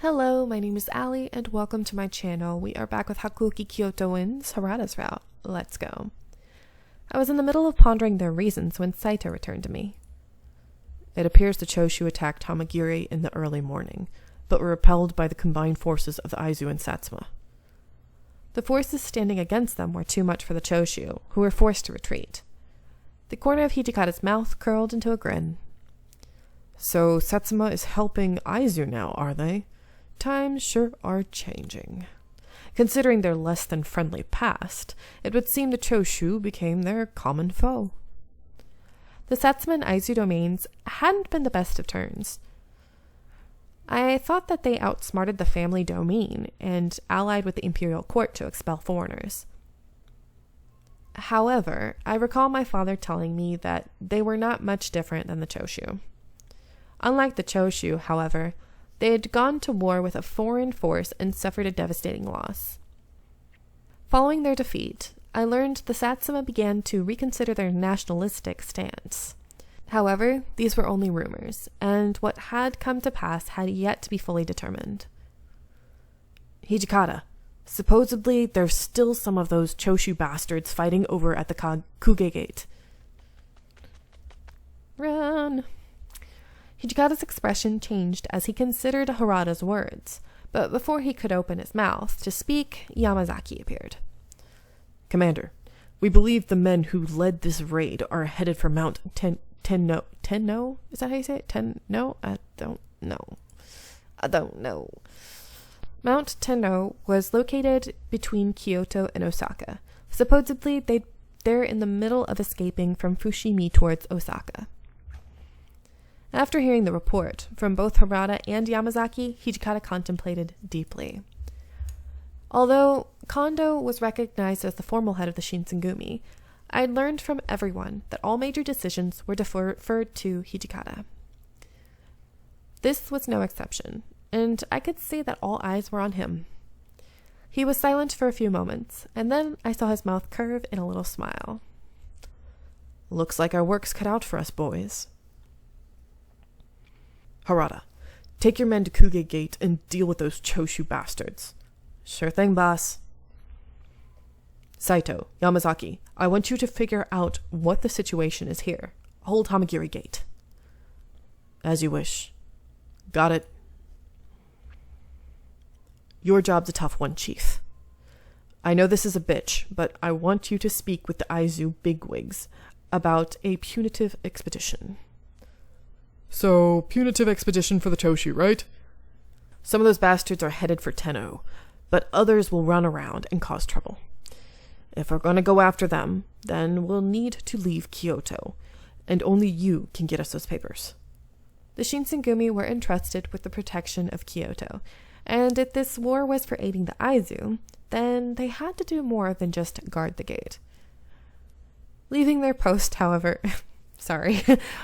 Hello, my name is Ali, and welcome to my channel. We are back with Hakuoki Kyotoans, Harada's route. Let's go. I was in the middle of pondering their reasons when Saito returned to me. It appears the Choshu attacked Hamagiri in the early morning, but were repelled by the combined forces of the Aizu and Satsuma. The forces standing against them were too much for the Choshu, who were forced to retreat. The corner of Hijikata's mouth curled into a grin. So Satsuma is helping Aizu now, are they? Times sure are changing. Considering their less than friendly past, it would seem the Choshu became their common foe. The Satsuma and Aizu domains hadn't been the best of turns. I thought that they outsmarted the family domain and allied with the imperial court to expel foreigners. However, I recall my father telling me that they were not much different than the Choshu. Unlike the Choshu, however, they had gone to war with a foreign force and suffered a devastating loss. Following their defeat, I learned the Satsuma began to reconsider their nationalistic stance. However, these were only rumors, and what had come to pass had yet to be fully determined. Hijikata, supposedly there's still some of those Choshu bastards fighting over at the Kuge Gate. Run! Hijikata's expression changed as he considered Harada's words, but before he could open his mouth to speak, Yamazaki appeared. Commander, we believe the men who led this raid are headed for Mount Tenno? Is that how you say it? Tenno? I don't know. Mount Tenno was located between Kyoto and Osaka. Supposedly, they're in the middle of escaping from Fushimi towards Osaka. After hearing the report from both Harada and Yamazaki, Hijikata contemplated deeply. Although Kondo was recognized as the formal head of the Shinsengumi, I had learned from everyone that all major decisions were deferred to Hijikata. This was no exception, and I could see that all eyes were on him. He was silent for a few moments, and then I saw his mouth curve in a little smile. Looks like our work's cut out for us, boys. Harada, take your men to Kuge Gate and deal with those Choshu bastards. Sure thing, boss. Saito, Yamazaki, I want you to figure out what the situation is here. Hold Hamagiri Gate. As you wish. Got it. Your job's a tough one, Chief. I know this is a bitch, but I want you to speak with the Aizu bigwigs about a punitive expedition. So, punitive expedition for the Choshu, right? Some of those bastards are headed for Tenno, but others will run around and cause trouble. If we're going to go after them, then we'll need to leave Kyoto, and only you can get us those papers. The Shinsengumi were entrusted with the protection of Kyoto, and if this war was for aiding the Aizu, then they had to do more than just guard the gate. Leaving their post, however... Sorry,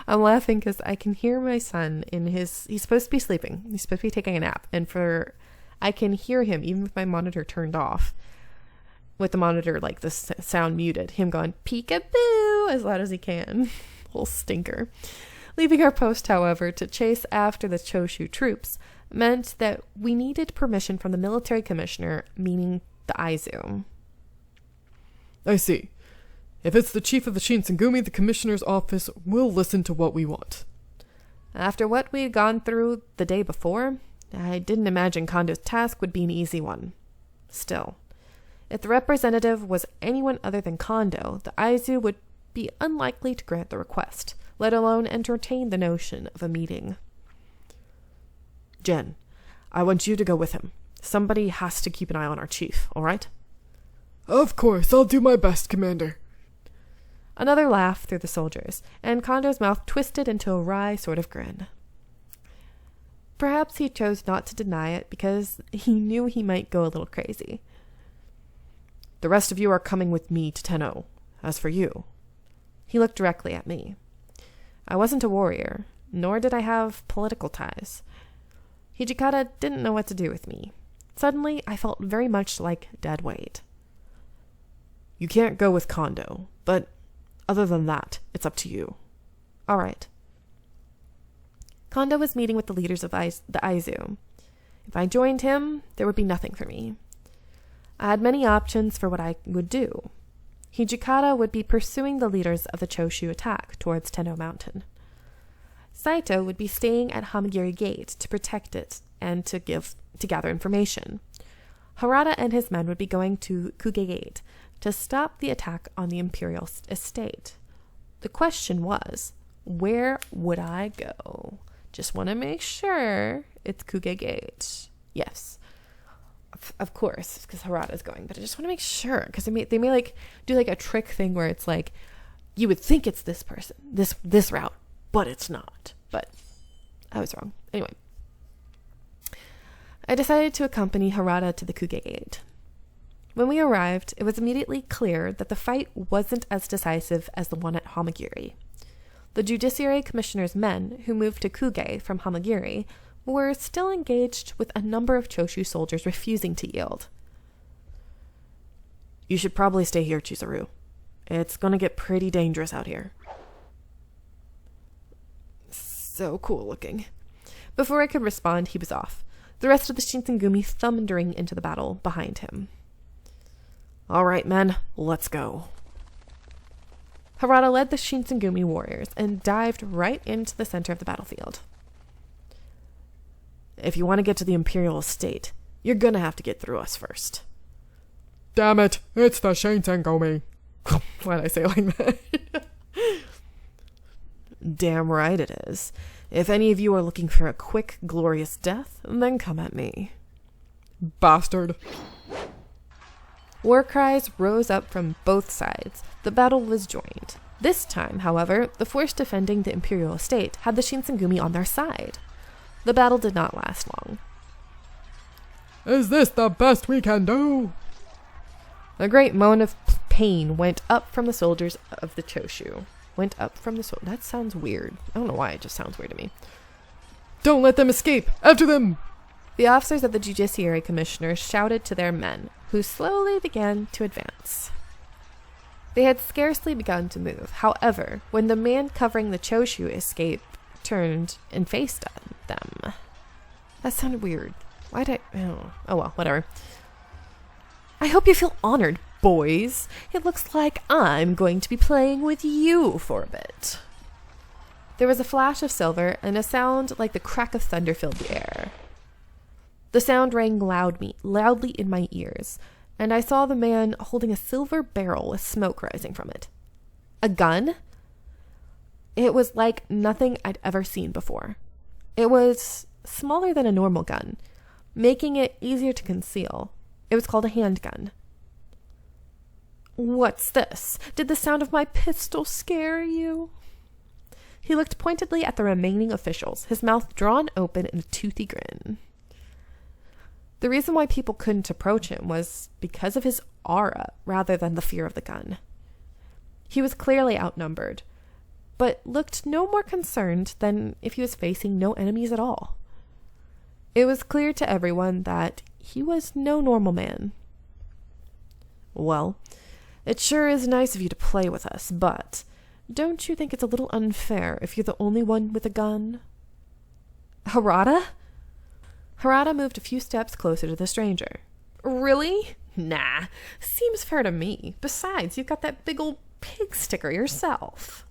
I'm laughing because I can hear my son he's supposed to be sleeping. He's supposed to be taking a nap. And I can hear him, even with my monitor turned off, with the monitor, like the sound muted, him going, peekaboo, as loud as he can. Little stinker. Leaving our post, however, to chase after the Choshu troops meant that we needed permission from the military commissioner, meaning the Aizu. I see. If it's the chief of the Shinsengumi, the commissioner's office will listen to what we want. After what we'd gone through the day before, I didn't imagine Kondo's task would be an easy one. Still, if the representative was anyone other than Kondo, the Aizu would be unlikely to grant the request, let alone entertain the notion of a meeting. Jen, I want you to go with him. Somebody has to keep an eye on our chief, all right? Of course, I'll do my best, Commander. Another laugh through the soldiers, and Kondo's mouth twisted into a wry sort of grin. Perhaps he chose not to deny it because he knew he might go a little crazy. The rest of you are coming with me to Tenno. As for you... He looked directly at me. I wasn't a warrior, nor did I have political ties. Hijikata didn't know what to do with me. Suddenly, I felt very much like dead weight. You can't go with Kondo, but... Other than that, it's up to you. All right. Kondo was meeting with the leaders of the Aizu. If I joined him, there would be nothing for me. I had many options for what I would do. Hijikata would be pursuing the leaders of the Choshu attack towards Tenno Mountain. Saito would be staying at Hamagiri Gate to protect it and to gather information. Harada and his men would be going to Kuge Gate to stop the attack on the imperial estate. The question was, where would I go? Just want to make sure it's Kuge Gate. Yes, of course, because Harada's going, but I just want to make sure, because they may like do like a trick thing where it's like, you would think it's this person, this route, but it's not. But I was wrong. Anyway, I decided to accompany Harada to the Kuge Gate. When we arrived, it was immediately clear that the fight wasn't as decisive as the one at Hamagiri. The Judiciary Commissioner's men, who moved to Kuge from Hamagiri, were still engaged with a number of Choshu soldiers refusing to yield. You should probably stay here, Chizuru. It's gonna get pretty dangerous out here. So cool looking. Before I could respond, he was off, the rest of the Shinsengumi thundering into the battle behind him. All right, men, let's go. Harada led the Shinsengumi warriors and dived right into the center of the battlefield. If you want to get to the Imperial Estate, you're gonna have to get through us first. Damn it, it's the Shinsengumi. Why'd I say it like that? Damn right it is. If any of you are looking for a quick, glorious death, then come at me. Bastard. War cries rose up from both sides. The battle was joined. This time, however, the force defending the Imperial Estate had the Shinsengumi on their side. The battle did not last long. Is this the best we can do? A great moan of pain went up from the soldiers of the Choshu. That sounds weird. I don't know why, it just sounds weird to me. Don't let them escape! After them! The officers of the Judiciary Commissioner shouted to their men, who slowly began to advance. They had scarcely begun to move. However, when the man covering the Choshu escaped, turned and faced them. That sounded weird. Oh well, whatever. I hope you feel honored, boys. It looks like I'm going to be playing with you for a bit. There was a flash of silver and a sound like the crack of thunder filled the air. The sound rang loudly in my ears, and I saw the man holding a silver barrel with smoke rising from it. A gun? It was like nothing I'd ever seen before. It was smaller than a normal gun, making it easier to conceal. It was called a handgun. What's this? Did the sound of my pistol scare you? He looked pointedly at the remaining officials, his mouth drawn open in a toothy grin. The reason why people couldn't approach him was because of his aura rather than the fear of the gun. He was clearly outnumbered, but looked no more concerned than if he was facing no enemies at all. It was clear to everyone that he was no normal man. Well, it sure is nice of you to play with us, but don't you think it's a little unfair if you're the only one with a gun? Harada? Harada moved a few steps closer to the stranger. Really? Nah, seems fair to me. Besides, you've got that big old pig sticker yourself.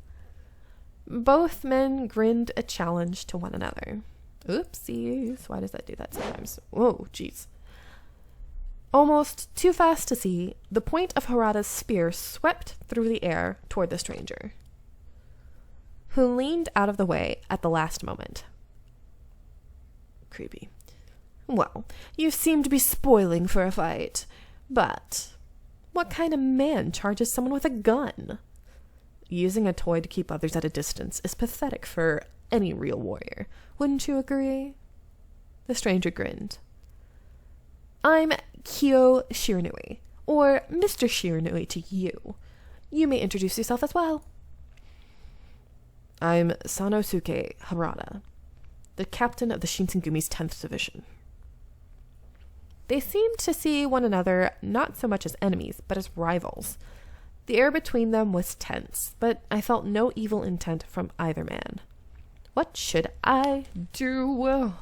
Both men grinned a challenge to one another. Oopsies. Why does that do that sometimes? Whoa, jeez. Almost too fast to see, the point of Harada's spear swept through the air toward the stranger, who leaned out of the way at the last moment. Creepy. Well, you seem to be spoiling for a fight, but what kind of man charges someone with a gun? Using a toy to keep others at a distance is pathetic for any real warrior. Wouldn't you agree? The stranger grinned. I'm Kyo Shiranui, or Mr. Shiranui to you. You may introduce yourself as well. I'm Sanosuke Harada, the captain of the Shinsengumi's 10th Division. They seemed to see one another not so much as enemies, but as rivals. The air between them was tense, but I felt no evil intent from either man. What should I do?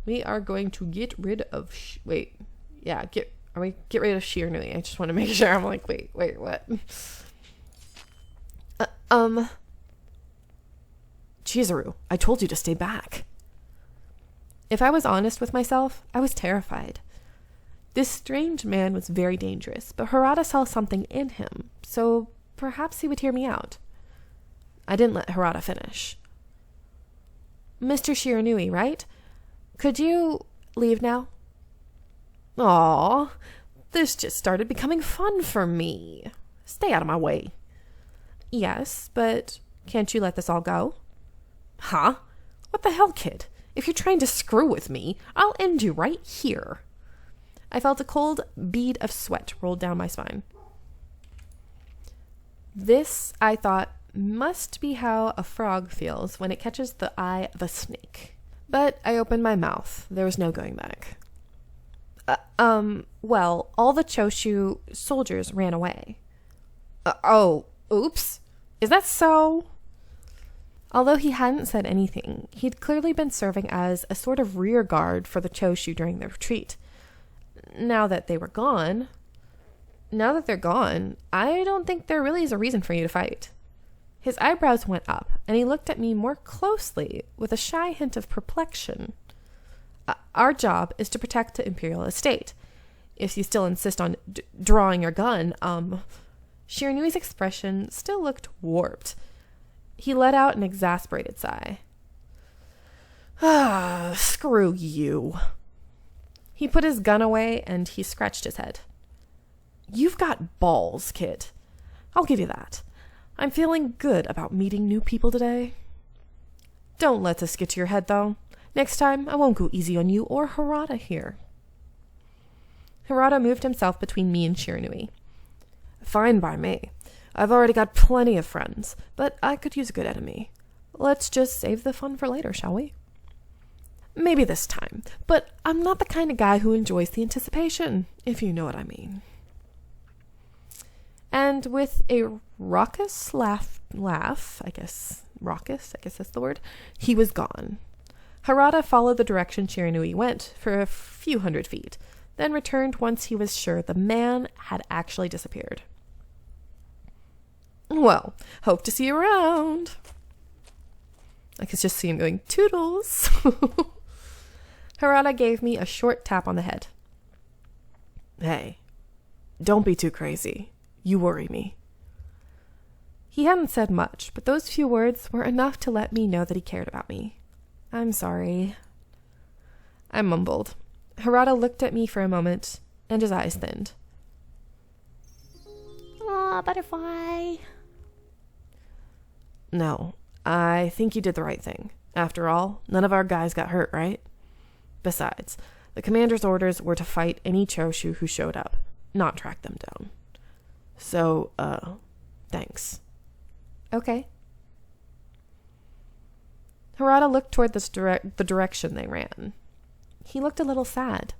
We are going to get rid of... get rid of Shiranui. I just want to make sure. I'm like, wait, what? Chizuru, I told you to stay back. If I was honest with myself, I was terrified. This strange man was very dangerous, but Harada saw something in him, so perhaps he would hear me out. I didn't let Harada finish. Mr. Shiranui, right? Could you leave now? Aw, this just started becoming fun for me. Stay out of my way. Yes, but can't you let this all go? Huh? What the hell, kid? If you're trying to screw with me, I'll end you right here. I felt a cold bead of sweat roll down my spine. This, I thought, must be how a frog feels when it catches the eye of a snake. But I opened my mouth. There was no going back. Well, all the Choshu soldiers ran away. Oops. Is that so? Although he hadn't said anything, he'd clearly been serving as a sort of rear guard for the Choshu during their retreat. Now that they're gone, I don't think there really is a reason for you to fight. His eyebrows went up, and he looked at me more closely with a shy hint of perplexion. Our job is to protect the imperial estate. If you still insist on drawing your gun, Shiranui's expression still looked warped. He let out an exasperated sigh. Screw you. He put his gun away and he scratched his head. You've got balls, kid. I'll give you that. I'm feeling good about meeting new people today. Don't let this get to your head, though. Next time, I won't go easy on you or Harada here. Harada moved himself between me and Shiranui. Fine by me. I've already got plenty of friends, but I could use a good enemy. Let's just save the fun for later, shall we? Maybe this time, but I'm not the kind of guy who enjoys the anticipation, if you know what I mean. And with a raucous laugh, I guess that's the word, he was gone. Harada followed the direction Shiranui went for a few hundred feet, then returned once he was sure the man had actually disappeared. Well, hope to see you around. I could just see him going, toodles. Harada gave me a short tap on the head. Hey, don't be too crazy. You worry me. He hadn't said much, but those few words were enough to let me know that he cared about me. I'm sorry. I mumbled. Harada looked at me for a moment, and his eyes thinned. Aw, butterfly. No, I think you did the right thing. After all, none of our guys got hurt, right? Besides, the commander's orders were to fight any Choshu who showed up, not track them down. So, thanks. Okay. Harada looked toward the direction they ran. He looked a little sad.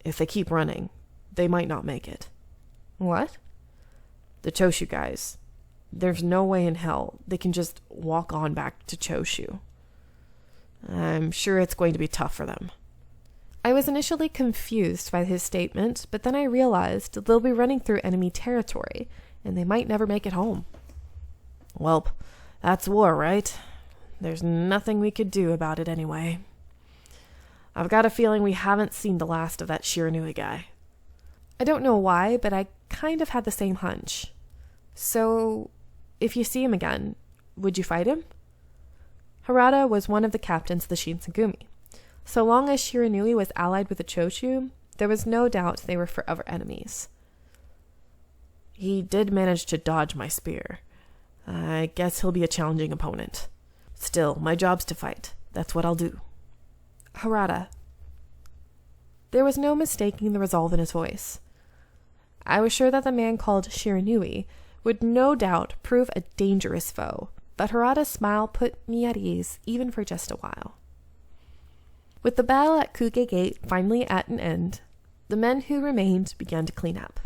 If they keep running, they might not make it. What? The Choshu guys. There's no way in hell they can just walk on back to Choshu. I'm sure it's going to be tough for them. I was initially confused by his statement, but then I realized they'll be running through enemy territory, and they might never make it home. Welp, that's war, right? There's nothing we could do about it anyway. I've got a feeling we haven't seen the last of that Shiranui guy. I don't know why, but I kind of had the same hunch. So, if you see him again, would you fight him? Harada was one of the captains of the Shinsengumi. So long as Shiranui was allied with the Choshu, there was no doubt they were forever enemies. He did manage to dodge my spear. I guess he'll be a challenging opponent. Still, my job's to fight. That's what I'll do. Harada. There was no mistaking the resolve in his voice. I was sure that the man called Shiranui would no doubt prove a dangerous foe, but Harada's smile put me at ease even for just a while. With the battle at Kuge Gate finally at an end, the men who remained began to clean up.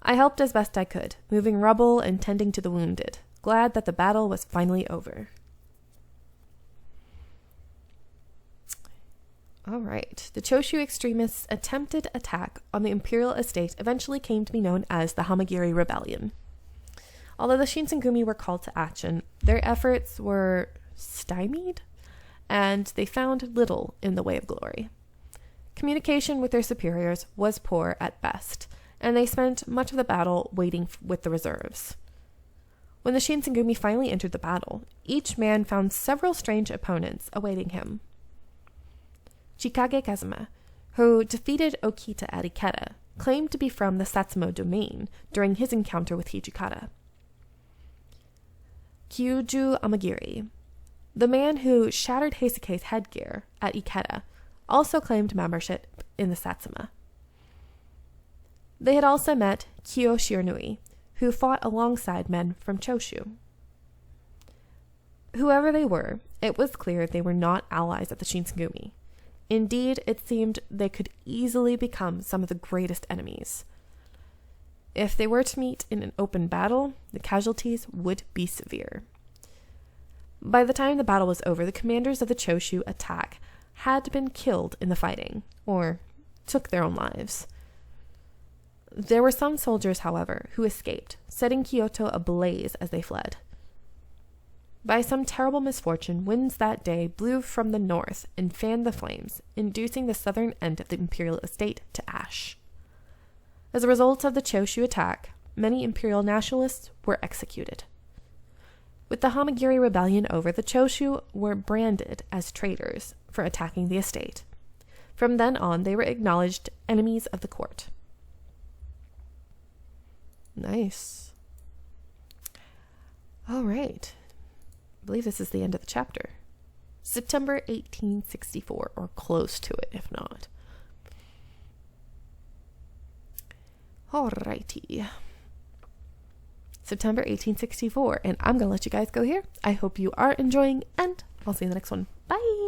I helped as best I could, moving rubble and tending to the wounded, glad that the battle was finally over. All right. The Choshu extremists' attempted attack on the imperial estate eventually came to be known as the Hamagiri Rebellion. Although the Shinsengumi were called to action, their efforts were stymied, and they found little in the way of glory. Communication with their superiors was poor at best, and they spent much of the battle waiting with the reserves. When the Shinsengumi finally entered the battle, each man found several strange opponents awaiting him. Chikage Kazuma, who defeated Okita at Ikeda, claimed to be from the Satsuma domain during his encounter with Hijikata. Kyuju Amagiri, the man who shattered Heisuke's headgear at Ikeda, also claimed membership in the Satsuma. They had also met Kyo Shiranui, who fought alongside men from Choshu. Whoever they were, it was clear they were not allies of the Shinsengumi. Indeed, it seemed they could easily become some of the greatest enemies. If they were to meet in an open battle, the casualties would be severe. By the time the battle was over, the commanders of the Choshu attack had been killed in the fighting, or took their own lives. There were some soldiers, however, who escaped, setting Kyoto ablaze as they fled. By some terrible misfortune, winds that day blew from the north and fanned the flames, inducing the southern end of the imperial estate to ash. As a result of the Choshu attack, many imperial nationalists were executed. With the Hamagiri rebellion over, the Choshu were branded as traitors for attacking the estate. From then on, they were acknowledged enemies of the court. Nice. All right. I believe this is the end of the chapter. September 1864, or close to it, if not. Alrighty. September 1864, and I'm going to let you guys go here. I hope you are enjoying, and I'll see you in the next one. Bye!